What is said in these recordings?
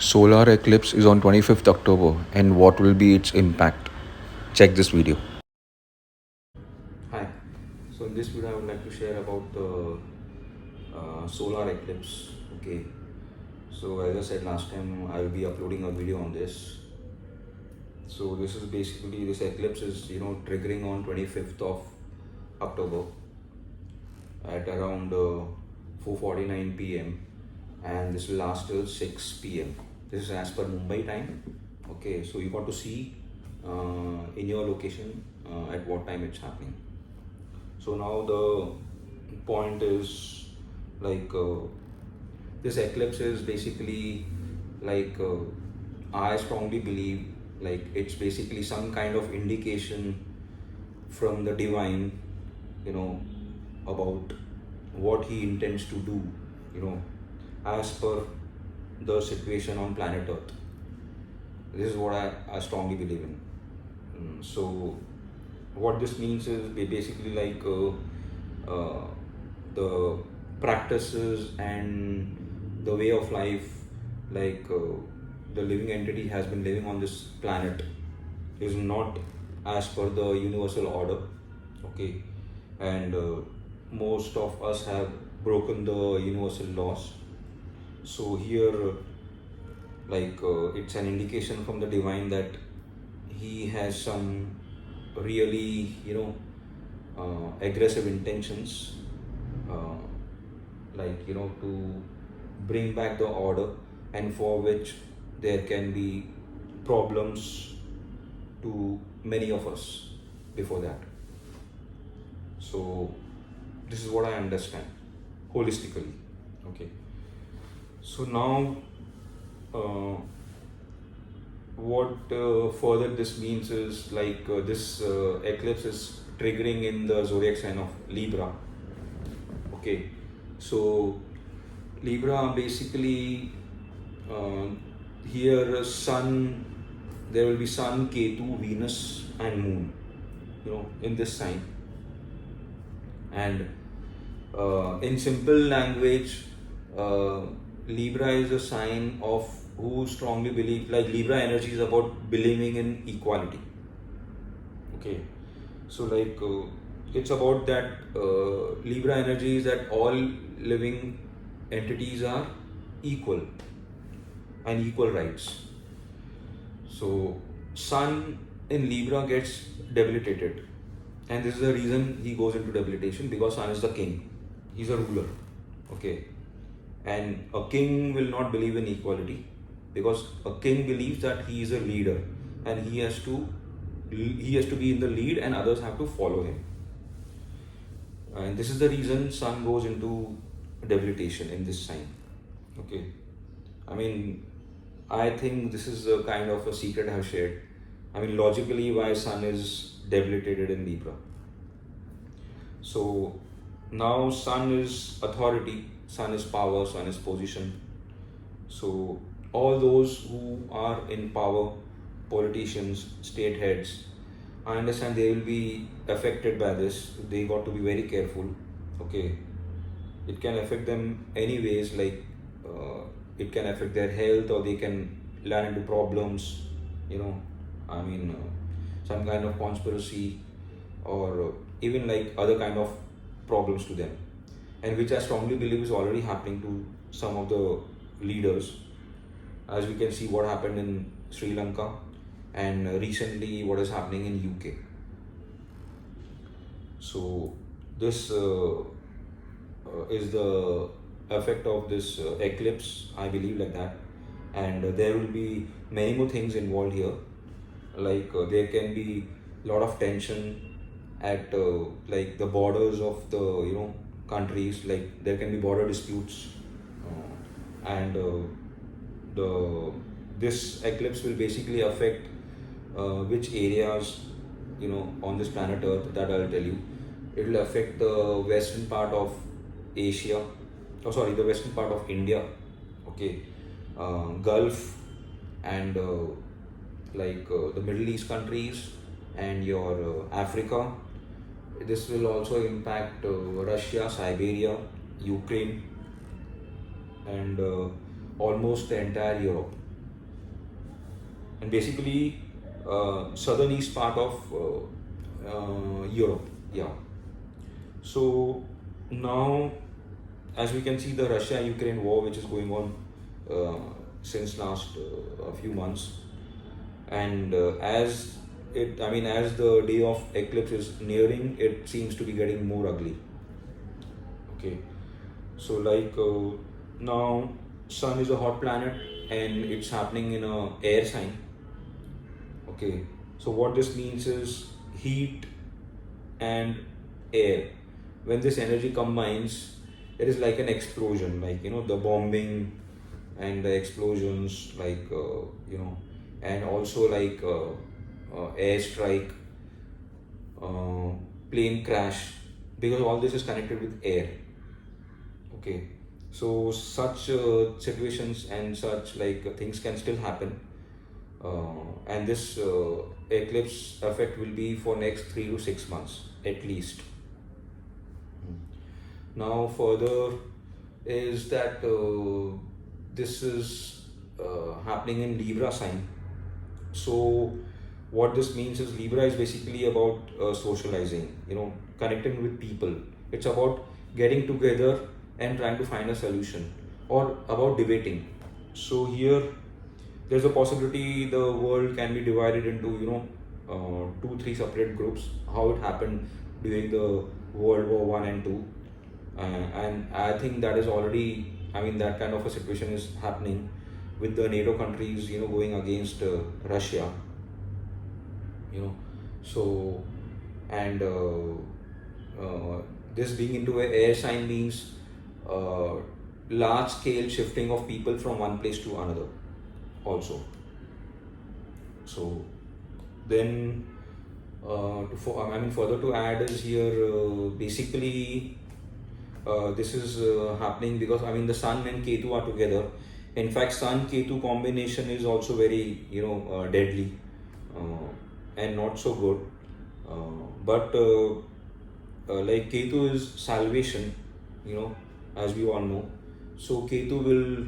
Solar eclipse is on 25th October, and what will be its impact? Check this video. Hi. So in this video, I would like to share about the solar eclipse. Okay. So as I said last time, I will be uploading a video on this. So this is basically, this eclipse is triggering on 25th of October at around 4:49 p.m. and this will last till 6 p.m. This is as per Mumbai time. Okay. So you got to see in your location at what time it's happening. So now the point is this eclipse is basically I strongly believe it's basically some kind of indication from the divine, you know, about what he intends to do, you know, as per the situation on planet Earth. This is what I strongly believe in. So what this means is basically the practices and the way of life the living entity has been living on this planet is not as per the universal order. Okay. And most of us have broken the universal laws. So here it's an indication from the divine that he has some really aggressive intentions, to bring back the order, and for which there can be problems to many of us before that. So this is what I understand holistically. Okay. So now what further this means is this eclipse is triggering in the zodiac sign of Libra. Okay. So Libra basically here sun, there will be sun, Ketu, Venus and moon, in this sign. And in simple language, Libra is a sign of who strongly believe, Libra energy is about believing in equality. Okay. So it's about that Libra energy is that all living entities are equal and equal rights. So sun in Libra gets debilitated, and this is the reason he goes into debilitation, because sun is the king, he's a ruler. Okay. And a king will not believe in equality, because a king believes that he is a leader and he has to be in the lead and others have to follow him. And this is the reason sun goes into debilitation in this sign. Okay. I mean, I think this is a kind of a secret I have shared. I mean, logically, why sun is debilitated in Libra. So now sun is authority, sun is power, sun is position. So all those who are in power, politicians, state heads, I understand they will be affected by this. They got to be very careful. Okay. It can affect them anyways, it can affect their health, or they can land into problems, some kind of conspiracy, or even other kind of problems to them, and which I strongly believe is already happening to some of the leaders, as we can see what happened in Sri Lanka and recently what is happening in UK. So this is the effect of this eclipse, I believe, like that. And there will be many more things involved here, there can be a lot of tension at the borders of the countries, there can be border disputes, and this eclipse will basically affect which areas on this planet Earth, that I'll tell you. It will affect the western part of Asia, the western part of India. Okay. Gulf and the Middle East countries and your Africa. This will also impact Russia, Siberia, Ukraine, and almost the entire Europe. and basically southern east part of Europe. Yeah. So now, as we can see, the Russia-Ukraine war, which is going on since last a few months, and as the day of eclipse is nearing, it seems to be getting more ugly. Okay, so now, Sun is a hot planet, and it's happening in a air sign. Okay, so what this means is heat and air. When this energy combines, it is like an explosion, like the bombing and the explosions, and also airstrike, plane crash, because all this is connected with air. Okay, so such situations and such things can still happen, and this eclipse effect will be for next 3 to 6 months at least. Now further is that this is happening in Libra sign. So what this means is Libra is basically about socializing, connecting with people. It's about getting together and trying to find a solution, or about debating. So here there's a possibility the world can be divided into 2 3 separate groups, how it happened during the World War One and Two. And I think that is already, that kind of a situation is happening with the NATO countries, going against Russia, so, and this being into a air sign means large scale shifting of people from one place to another also. So then, further to add is here, basically this is happening because the Sun and Ketu are together. In fact, Sun Ketu combination is also very deadly and not so good. But like Ketu is salvation, as we all know. So Ketu will,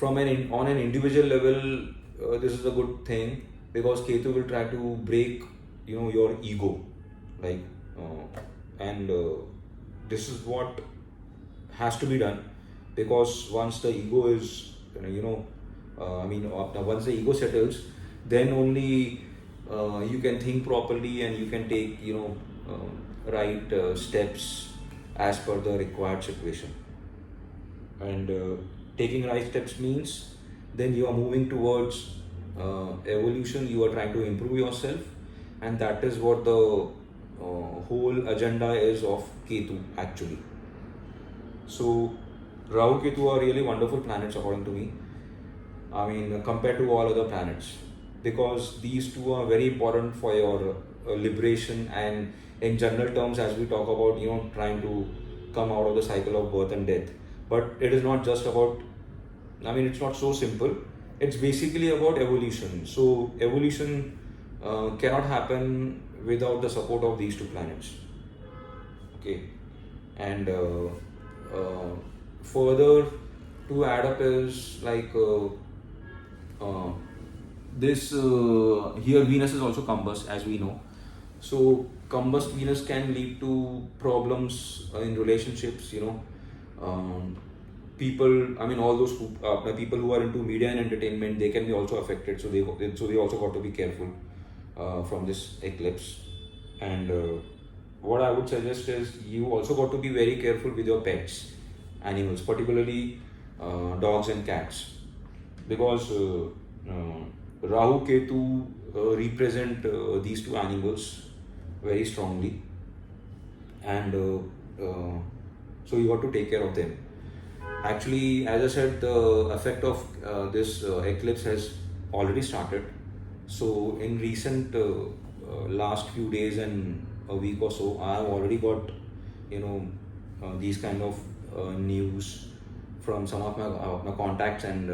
on an individual level, this is a good thing, because Ketu will try to break your ego, like and this is what has to be done, because once the ego is once the ego settles, then only you can think properly, and you can take right steps as per the required situation. And taking right steps means then you are moving towards evolution, you are trying to improve yourself, and that is what the whole agenda is of Ketu actually. So Rahu Ketu are really wonderful planets according to me, compared to all other planets, because these two are very important for your liberation, and in general terms, as we talk about trying to come out of the cycle of birth and death. But it is not just about, it's not so simple. It's basically about evolution. So evolution cannot happen without the support of these two planets. Okay, and further to add up is this here Venus is also combust, as we know. So combust Venus can lead to problems in relationships. People, all those people who are into media and entertainment, they can be also affected. So they also got to be careful from this eclipse. And what I would suggest is you also got to be very careful with your pets, animals, particularly dogs and cats, because Rahu Ketu represent these two animals very strongly, and so you got to take care of them. Actually, as I said, the effect of this eclipse has already started. So in recent last few days and a week or so, I have already got these kind of news from some of my contacts and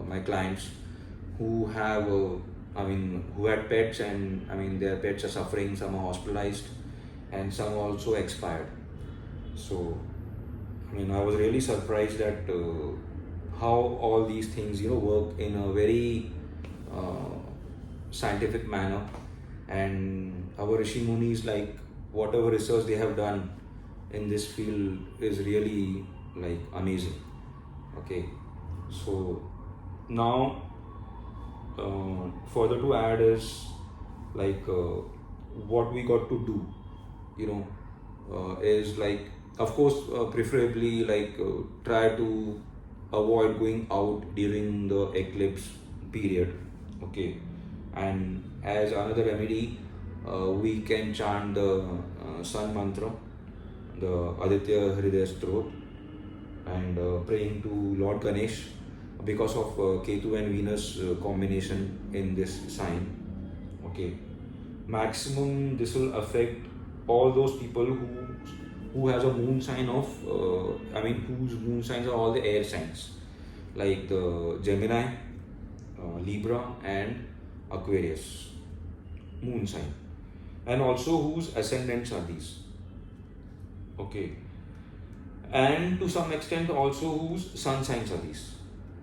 my clients who have who had pets, and their pets are suffering, some are hospitalized, and some also expired. So I was really surprised at how all these things work in a very uh, scientific manner, and our Rishi Munis, like whatever research they have done in this field is really like amazing. Okay, so now further to add is like what we got to do, you know, is like, of course, preferably like try to avoid going out during the eclipse period. Okay, and as another remedy, we can chant the sun mantra, the Aditya Hridaya Strot, and praying to Lord Ganesh because of Ketu and Venus combination in this sign. Okay, maximum this will affect all those people who has a moon sign of whose moon signs are all the air signs, like the Gemini, Libra, and Aquarius moon sign, and also whose ascendants are these. Okay, and to some extent also whose sun signs are these.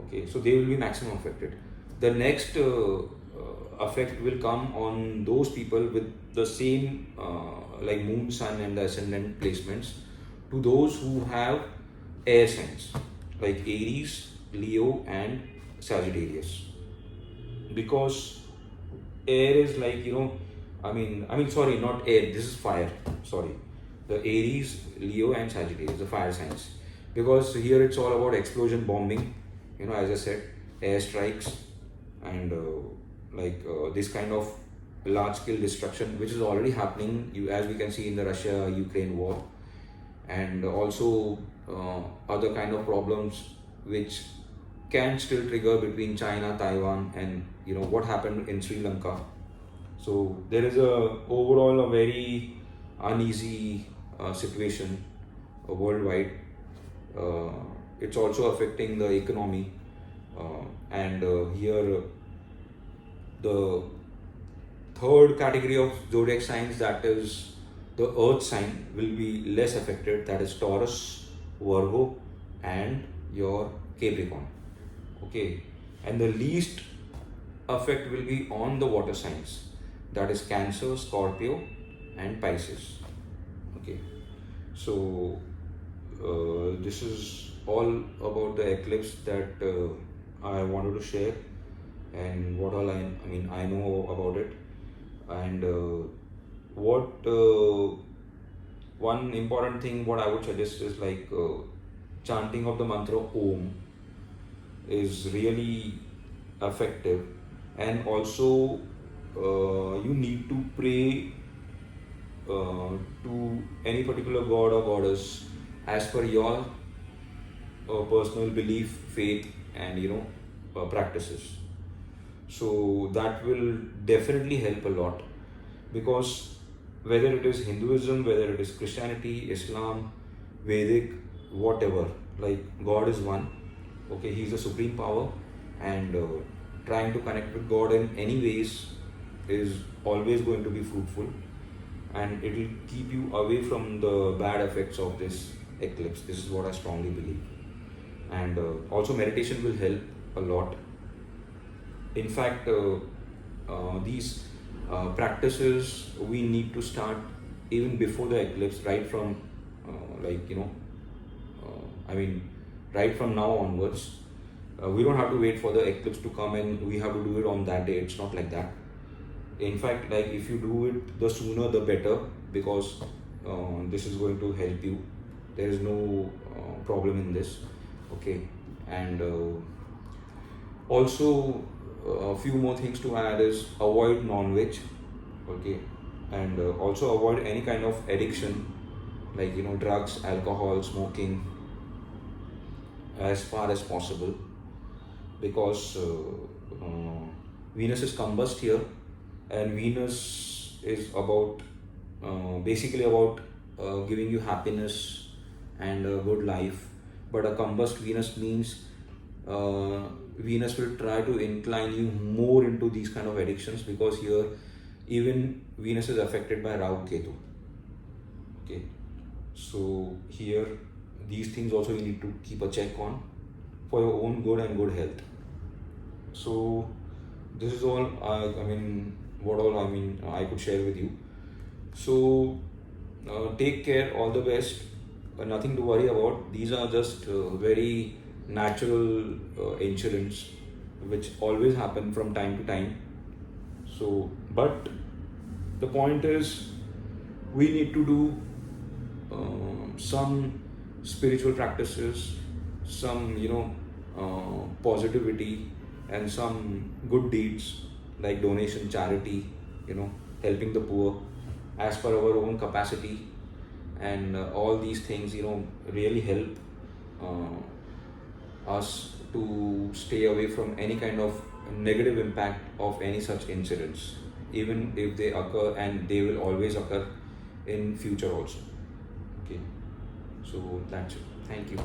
Okay, so they will be maximum affected. The next effect will come on those people with the same like moon, sun, and the ascendant placements, to those who have air signs like Aries, Leo, and Sagittarius, because air is like, sorry, not air, this is fire, sorry, the Aries, Leo, and Sagittarius, the fire signs, because here it's all about explosion bombing, as I said, air strikes, and this kind of large scale destruction which is already happening, as we can see in the Russia Ukraine war, and also other kind of problems which can still trigger between China, Taiwan, and what happened in Sri Lanka. So there is overall a very uneasy situation worldwide. Uh, it's also affecting the economy, and here the third category of zodiac signs, that is the earth sign, will be less affected, that is Taurus, Virgo, and your Capricorn. Okay, and the least effect will be on the water signs, that is Cancer, Scorpio, and Pisces. Okay, so this is all about the eclipse that I wanted to share, and what all I know about it, and what one important thing what I would suggest is like chanting of the mantra Om is really effective, and also you need to pray to any particular god or goddess as per your personal belief, faith, and practices. So that will definitely help a lot, because whether it is Hinduism, whether it is Christianity, Islam, Vedic, whatever, like God is one. Okay, He is the supreme power, and trying to connect with God in any ways is always going to be fruitful, and it will keep you away from the bad effects of this eclipse. This is what I strongly believe, and also meditation will help a lot. In fact, these practices we need to start even before the eclipse, right from right from now onwards. We don't have to wait for the eclipse to come and we have to do it on that day. It's not like that. In fact, like if you do it, the sooner the better, because this is going to help you. There is no problem in this. Okay, and also a few more things to add is avoid non-veg. Okay, and also avoid any kind of addiction, like drugs, alcohol, smoking, as far as possible, because Venus is combust here, and Venus is about basically about giving you happiness and a good life. But a combust Venus means Venus will try to incline you more into these kind of addictions, because here even Venus is affected by Rahu Ketu. Okay, so here these things also you need to keep a check on for your own good and good health. So this is all I mean, what all I could share with you. So take care, all the best. Nothing to worry about. These are just very natural incidents which always happen from time to time. So, but the point is, we need to do some spiritual practices, some positivity, and some good deeds like donation, charity, helping the poor as per our own capacity, and all these things really help us to stay away from any kind of negative impact of any such incidents, even if they occur, and they will always occur in future also. Okay, so that's it. Thank you.